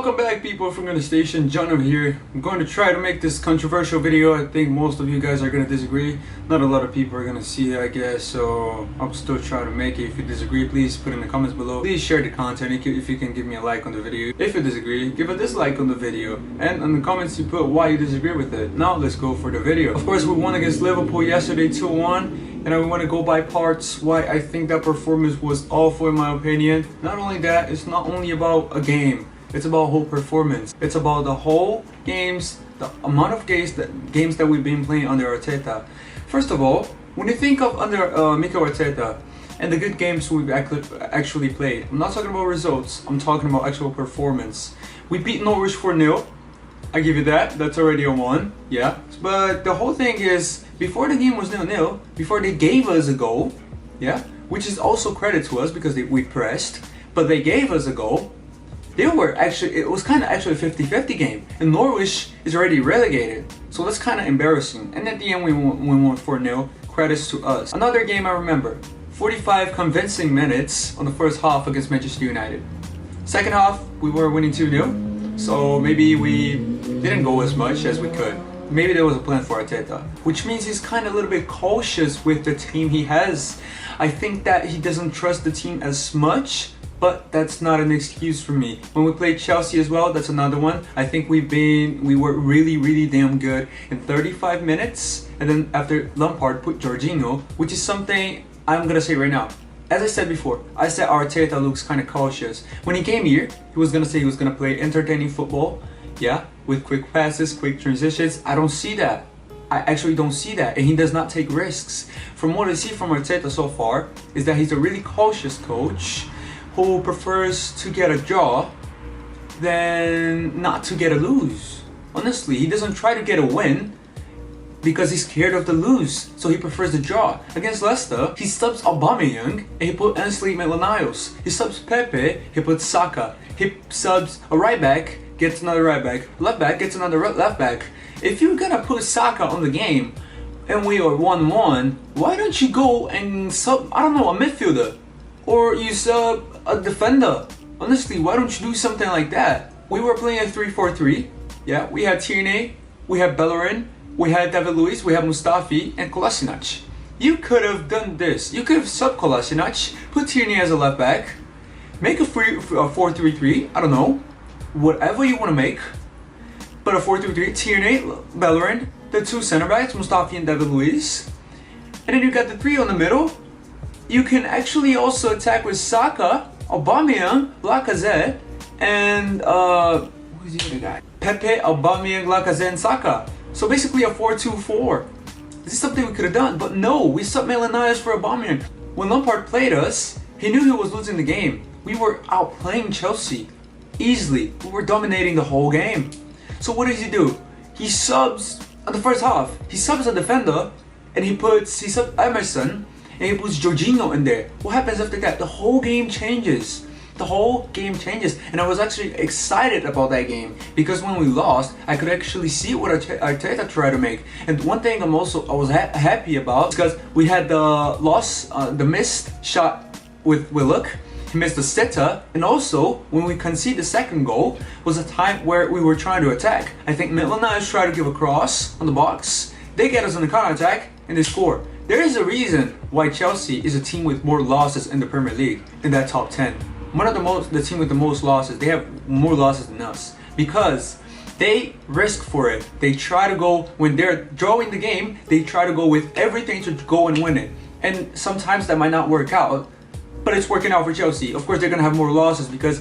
Welcome back, people from the station. John over here. I'm going to try to make this controversial video. I think most of you guys are going to disagree. Not a lot of people are going to see it, I guess, so I'm still trying to make it. If you disagree, please put in the comments below. Please share the content if you can give me a like on the video. If you disagree, give a dislike on the video, and in the comments you put why you disagree with it. Now let's go for the video. Of course, we won against Liverpool yesterday 2-1, and I want to go by parts why I think that performance was awful in my opinion. Not only that, it's not only about a game. It's about whole performance. It's about the whole games, the amount of games that we've been playing under Arteta. First of all, when you think of under Mikel Arteta and the good games we've actually played, I'm not talking about results, I'm talking about actual performance. We beat Norwich 4-0. I give you that. That's already a 1. Yeah. But the whole thing is, before the game was 0-0, before they gave us a goal, yeah, which is also credit to us because we pressed, but they gave us a goal. It was kind of actually a 50-50 game, and Norwich is already relegated, so that's kind of embarrassing. And at the end we won 4-0, credits to us. Another game I remember, 45 convincing minutes on the first half against Manchester United. Second half, we were winning 2-0, so maybe we didn't go as much as we could. Maybe there was a plan for Arteta, which means he's kind of a little bit cautious with the team he has. I think that he doesn't trust the team as much. But that's not an excuse for me. When we played Chelsea as well, that's another one. I think we were really damn good in 35 minutes. And then after Lampard put Jorginho, which is something I'm gonna say right now. As I said before, I said Arteta looks kind of cautious. When he came here, he was gonna say he was gonna play entertaining football. Yeah, with quick passes, quick transitions. I don't see that. I actually don't see that, and he does not take risks. From what I see from Arteta so far, is that he's a really cautious coach who prefers to get a draw than not to get a lose. Honestly, he doesn't try to get a win because he's scared of the lose, so he prefers the draw. Against Leicester, he subs Aubameyang and he put Ainsley Maitland-Niles. He subs Pepe, he puts Saka. He subs a right back, gets another right back. Left back gets another left back. If you're gonna put Saka on the game and we are 1-1, why don't you go and sub, I don't know, a midfielder? Or you sub a defender. Honestly, why don't you do something like that? We were playing a 3-4-3. Yeah, we had Tierney, we had Bellerin, we had David Luiz, we had Mustafi, and Kolasinac. You could have done this. You could have sub Kolasinac, put Tierney as a left back, make a 4-3-3. I don't know, whatever you want to make. But a 4-3-3, Tierney, Bellerin, the two center backs, Mustafi and David Luiz, and then you got the 3 on the middle. You can actually also attack with Saka, Aubameyang, Lacazette, and who's the other guy? Pepe, Aubameyang, Lacazette, and Saka. So basically a 4-2-4. This is something we could have done, but no, we subbed Maitland-Niles for Aubameyang. When Lampard played us, he knew he was losing the game. We were outplaying Chelsea easily. We were dominating the whole game. So what does he do? He subs on the first half. He subs a defender, and he subs Emerson. And he puts Jorginho in there. What happens after that? The whole game changes. The whole game changes. And I was actually excited about that game because when we lost, I could actually see what Arteta tried to make. And one thing I was happy about is because we had the missed shot with Willock. He missed the sitter, and also when we conceded the second goal was a time where we were trying to attack. I think Maitland-Niles tried to give a cross on the box. They get us on the counter attack and they score. There is a reason why Chelsea is a team with more losses in the Premier League in that top 10. The team with the most losses. They have more losses than us because they risk for it. They try to go, when they're drawing the game, they try to go with everything to go and win it. And sometimes that might not work out, but it's working out for Chelsea. Of course, they're gonna have more losses because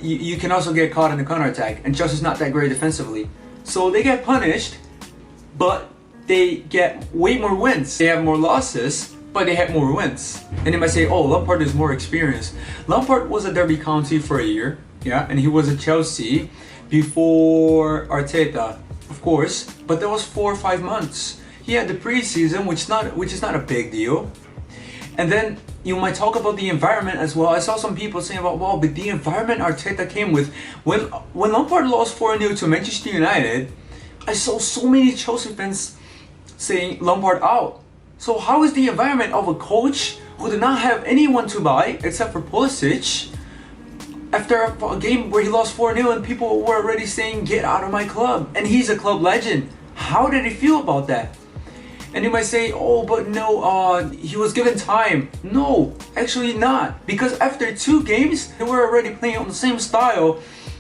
you can also get caught in the counter attack, and Chelsea's not that great defensively, so they get punished, but they get way more wins. They have more losses, but they have more wins. And you might say, oh, Lampard is more experienced. Lampard was at Derby County for a year, yeah, and he was at Chelsea before Arteta, of course, but that was 4 or 5 months. He had the preseason, which is not a big deal. And then you might talk about the environment as well. I saw some people saying about, well, but the environment Arteta came with. When Lampard lost 4-0 to Manchester United, I saw so many Chelsea fans saying Lampard out. So how is the environment of a coach who did not have anyone to buy except for Pulisic after a game where he lost 4-0 and people were already saying, get out of my club. And he's a club legend. How did he feel about that? And you might say, oh, but no, he was given time. No, actually not. Because after 2 games, they were already playing on the same style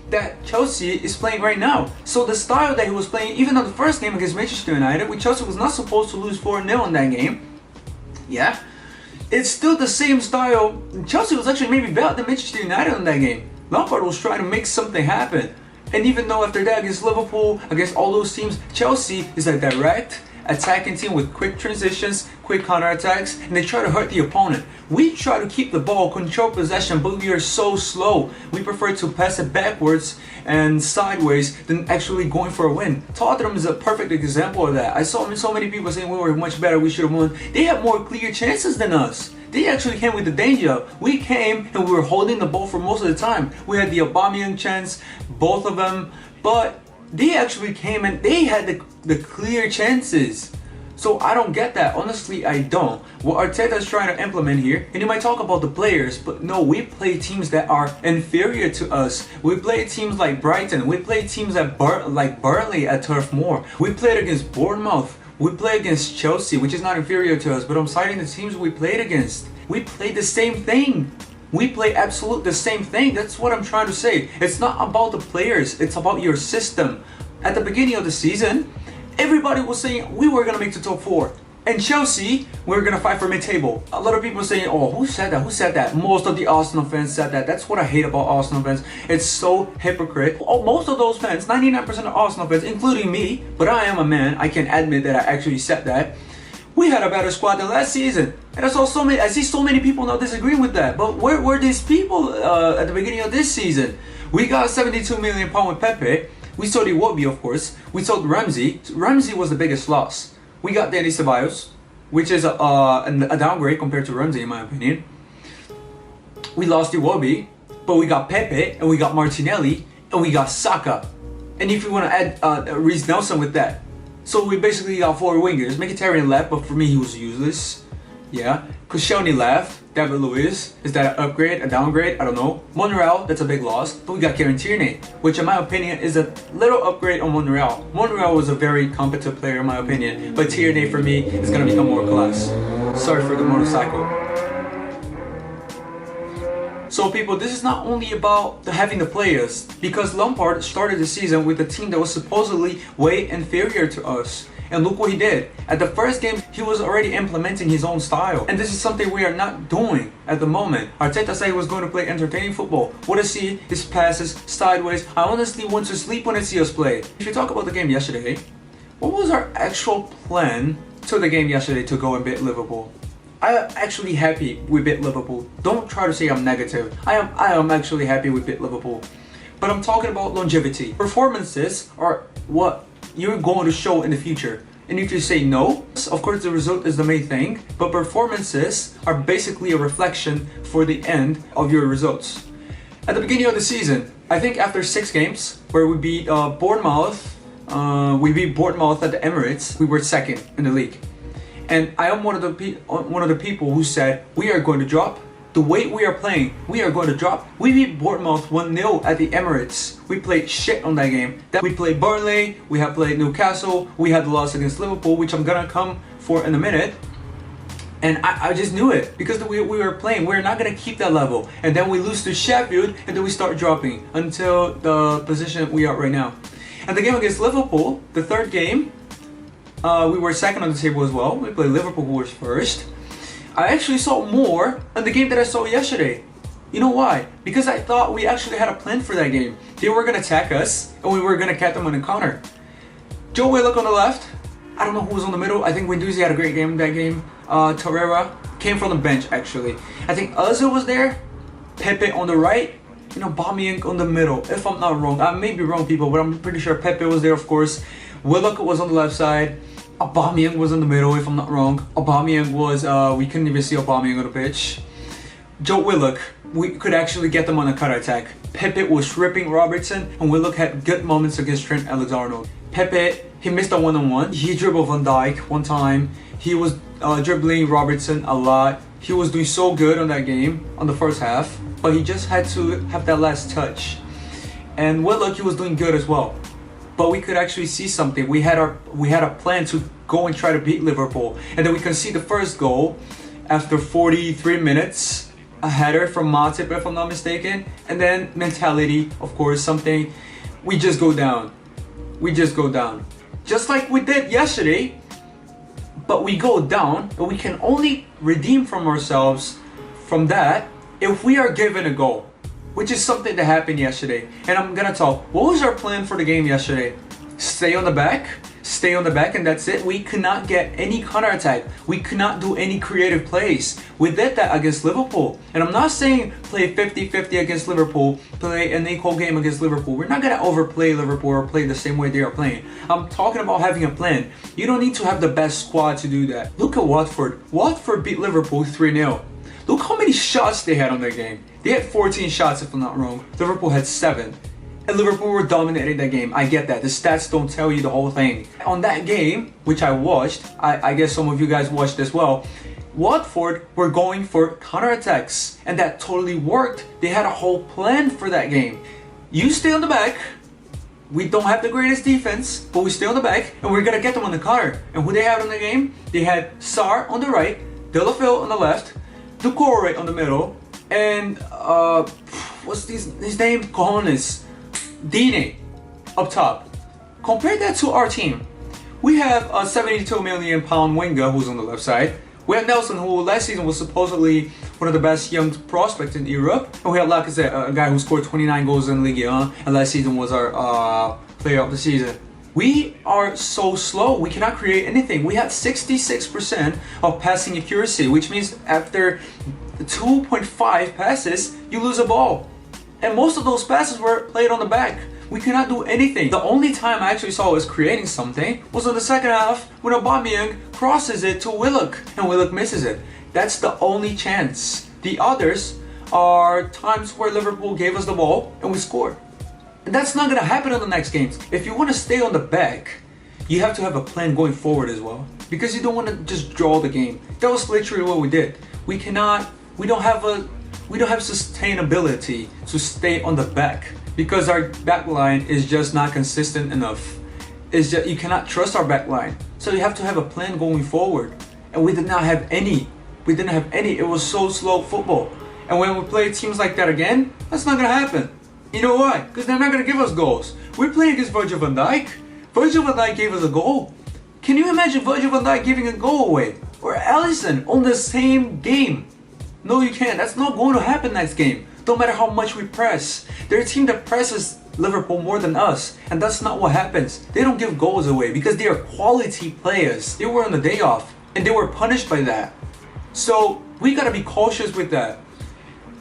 that Chelsea is playing right now. So the style that he was playing, even on the first game against Manchester United, which Chelsea was not supposed to lose 4-0 in that game. Yeah, it's still the same style. Chelsea was actually maybe better than Manchester United in that game. Lampard was trying to make something happen. And even though after that against Liverpool, against all those teams, Chelsea is a direct attacking team with quick transitions, quick counterattacks, and they try to hurt the opponent. We try to keep the ball, control possession, but we are so slow. We prefer to pass it backwards and sideways than actually going for a win. Tottenham is a perfect example of that. I saw so many people saying we were much better, we should have won. They had more clear chances than us. They actually came with the danger. We came and we were holding the ball for most of the time. We had the Aubameyang chance, both of them, but they actually came and they had the clear chances. So I don't get that. Honestly, I don't. What Arteta is trying to implement here, and you might talk about the players, but no, we play teams that are inferior to us. We play teams like Brighton. We play teams like Burnley at Turf Moor. We played against Bournemouth. We play against Chelsea, which is not inferior to us, but I'm citing the teams we played against. We played the same thing. We play absolutely the same thing. That's what I'm trying to say. It's not about the players. It's about your system. At the beginning of the season, everybody was saying we were going to make the top 4. And Chelsea, we were going to fight for mid-table. A lot of people saying, oh, who said that? Who said that? Most of the Arsenal fans said that. That's what I hate about Arsenal fans. It's so hypocrite. Oh, most of those fans, 99% of Arsenal fans, including me, but I am a man, I can admit that I actually said that. We had a better squad than last season. And I see so many people now disagreeing with that. But where were these people at the beginning of this season? We got £72 million with Pepe. We sold Iwobi, of course. We sold Ramsey. Ramsey was the biggest loss. We got Dani Ceballos, which is a downgrade compared to Ramsey in my opinion. We lost Iwobi, but we got Pepe, and we got Martinelli, and we got Saka. And if you want to add Reece Nelson with that. So we basically got 4 wingers. Mkhitaryan left, but for me he was useless. Yeah. Koscielny left. David Luiz. Is that an upgrade? A downgrade? I don't know. Monreal, that's a big loss. But we got Kieran Tierney, which in my opinion is a little upgrade on Monreal. Monreal was a very competent player in my opinion. But Tierney for me is going to become more class. Sorry for the motorcycle. So people, this is not only about having the players, because Lampard started the season with a team that was supposedly way inferior to us. And look what he did. At the first game, he was already implementing his own style. And this is something we are not doing at the moment. Arteta said he was going to play entertaining football. What I see is passes, sideways. I honestly want to sleep when I see us play. If you talk about the game yesterday, what was our actual plan to the game yesterday to go and beat Liverpool? I am actually happy we beat Liverpool. Don't try to say I'm negative. I am actually happy we beat Liverpool. But I'm talking about longevity. Performances are what you're going to show in the future. And if you say no, of course the result is the main thing, but performances are basically a reflection for the end of your results. At the beginning of the season, I think after 6 games where we beat Bournemouth, at the Emirates, we were 2nd in the league. And I am one of the people who said we are going to drop. The way we are playing, we are going to drop. We beat Bournemouth 1-0 at the Emirates. We played shit on that game. Then we played Burnley, we have played Newcastle, we had the loss against Liverpool, which I'm gonna come for in a minute. And I just knew it, because the way we were playing, we're not gonna keep that level. And then we lose to Sheffield, and then we start dropping until the position we are right now. And the game against Liverpool, the 3rd game, we were 2nd on the table as well. We played Liverpool, who was 1st. I actually saw more in the game that I saw yesterday. You know why? Because I thought we actually had a plan for that game. They were going to attack us, and we were going to catch them on a counter. Joe Willock on the left. I don't know who was on the middle. I think Guendouzi had a great game that game. Torreira came from the bench, actually. I think Ozil was there. Pepe on the right. You know, Aubameyang on the middle. If I'm not wrong. I may be wrong, people, but I'm pretty sure Pepe was there, of course. Willock was on the left side. Aubameyang was in the middle, if I'm not wrong. Aubameyang was, we couldn't even see Aubameyang on the pitch. Joe Willock, we could actually get them on a counter attack. Pepe was ripping Robertson, and we look at good moments against Trent Alexander-Arnold. Pepe, he missed a one-on-one. He dribbled Van Dijk one time. He was dribbling Robertson a lot. He was doing so good on that game, on the first half, but he just had to have that last touch. And Willock, he was doing good as well. But we could actually see something. We had a plan to go and try to beat Liverpool. And then we concede the first goal after 43 minutes. A header from Matip, if I'm not mistaken. And then mentality, of course, something. We just go down. We just go down. Just like we did yesterday. But we go down, and we can only redeem from ourselves from that if we are given a goal, which is something that happened yesterday. And I'm gonna talk, what was our plan for the game yesterday? Stay on the back, and that's it. We could not get any counterattack. We could not do any creative plays. We did that against Liverpool. And I'm not saying play 50-50 against Liverpool, play an equal game against Liverpool. We're not gonna overplay Liverpool or play the same way they are playing. I'm talking about having a plan. You don't need to have the best squad to do that. Look at Watford. Watford beat Liverpool 3-0. Look how many shots they had on their game. They had 14 shots if I'm not wrong. Liverpool had 7. And Liverpool were dominating that game. I get that. The stats don't tell you the whole thing. On that game, which I watched, I guess some of you guys watched as well, Watford were going for counterattacks. And that totally worked. They had a whole plan for that game. You stay on the back. We don't have the greatest defense, but we stay on the back. And we're going to get them on the counter. And who they had on the game? They had Sarr on the right, De La Feu on the left, Doucouré on the middle, and what's his name? Cojones. Dine up top. Compare that to our team. We have a £72 million winger who's on the left side. We have Nelson, who last season was supposedly one of the best young prospects in Europe. And we have Lacazette, a guy who scored 29 goals in Ligue 1 and last season was our player of the season. We are so slow, we cannot create anything. We had 66% of passing accuracy, which means after 2.5 passes, you lose a ball. And most of those passes were played on the back. We cannot do anything. The only time I actually saw us creating something was in the second half when Aubameyang crosses it to Willock and Willock misses it. That's the only chance. The others are times where Liverpool gave us the ball and we scored. And that's not going to happen in the next games. If you want to stay on the back, you have to have a plan going forward as well. Because you don't want to just draw the game. That was literally what we did. We don't have sustainability to stay on the back because our back line is just not consistent enough. It's just, you cannot trust our back line. So you have to have a plan going forward. And we did not have any. We didn't have any. It was so slow football. And when we play teams like that again, that's not going to happen. You know why? Because they're not going to give us goals. We're playing against Virgil van Dijk. Virgil van Dijk gave us a goal. Can you imagine Virgil van Dijk giving a goal away? Or Alisson on the same game? No, you can't. That's not going to happen next game. No matter how much we press. They're a team that presses Liverpool more than us. And that's not what happens. They don't give goals away because they are quality players. They were on the day off. And they were punished by that. So we got to be cautious with that.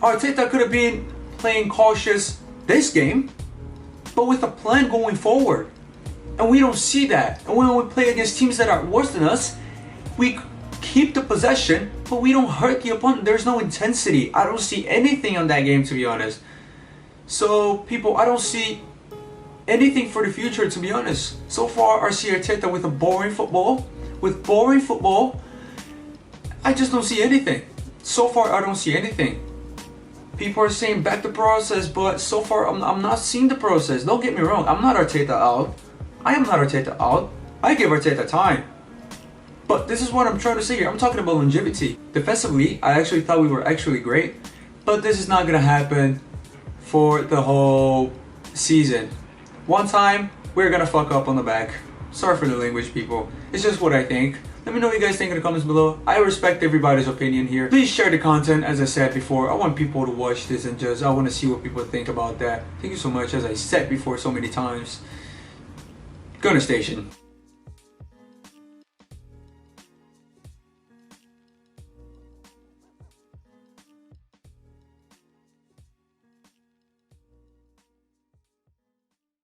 Arteta could have been playing cautious this game. But with a plan going forward. And we don't see that. And when we play against teams that are worse than us, we keep the possession, but we don't hurt the opponent. There's no intensity. I don't see anything on that game, to be honest. So, people, I don't see anything for the future, to be honest. So far, I see Arteta with a boring football. With boring football, I just don't see anything. So far, I don't see anything. People are saying back the process, but so far, I'm not seeing the process. Don't get me wrong. I'm not Arteta out. I am not Arteta out. I give Arteta time. But this is what I'm trying to say here. I'm talking about longevity. Defensively, I actually thought we were actually great. But this is not going to happen for the whole season. One time, we're going to fuck up on the back. Sorry for the language, people. It's just what I think. Let me know what you guys think in the comments below. I respect everybody's opinion here. Please share the content, as I said before. I want people to watch this and I want to see what people think about that. Thank you so much, as I said before so many times. Gunner Station.